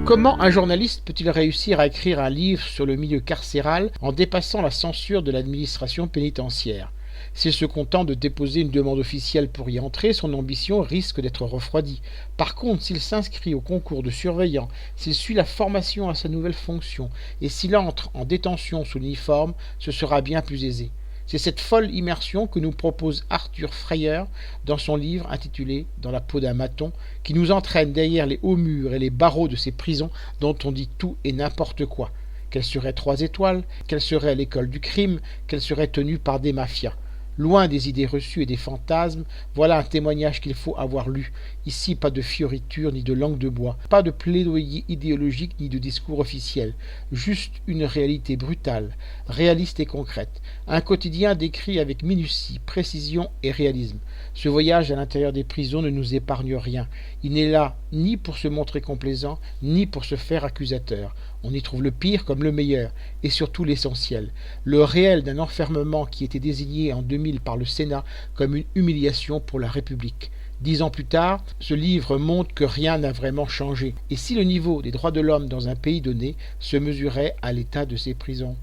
Comment un journaliste peut-il réussir à écrire un livre sur le milieu carcéral en dépassant la censure de l'administration pénitentiaire? S'il se contente de déposer une demande officielle pour y entrer, son ambition risque d'être refroidie. Par contre, s'il s'inscrit au concours de surveillant, s'il suit la formation à sa nouvelle fonction, et s'il entre en détention sous l'uniforme, ce sera bien plus aisé. C'est cette folle immersion que nous propose Arthur Freyer dans son livre intitulé Dans la peau d'un maton, qui nous entraîne derrière les hauts murs et les barreaux de ces prisons dont on dit tout et n'importe quoi. Quelle serait 3 étoiles? Quelle serait l'école du crime? Quelle serait tenue par des mafias? Loin des idées reçues et des fantasmes, voilà un témoignage qu'il faut avoir lu. Ici, pas de fioritures ni de langue de bois, pas de plaidoyer idéologique ni de discours officiel, juste une réalité brutale, réaliste et concrète. Un quotidien décrit avec minutie, précision et réalisme. Ce voyage à l'intérieur des prisons ne nous épargne rien. Il n'est là ni pour se montrer complaisant, ni pour se faire accusateur. On y trouve le pire comme le meilleur, et surtout l'essentiel, le réel d'un enfermement qui était désigné en 2000 par le Sénat comme une humiliation pour la République. 10 ans plus tard, ce livre montre que rien n'a vraiment changé, et si le niveau des droits de l'homme dans un pays donné se mesurait à l'état de ses prisons.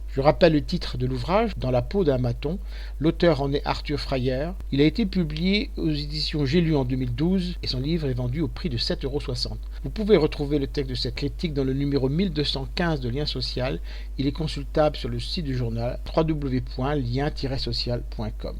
Je rappelle le titre de l'ouvrage, Dans la peau d'un maton. L'auteur en est Arthur Freyer. Il a été publié aux éditions J'ai lu en 2012 et son livre est vendu au prix de 7,60 €. Vous pouvez retrouver le texte de cette critique dans le numéro 1215 de Lien Social. Il est consultable sur le site du journal www.lien-social.com.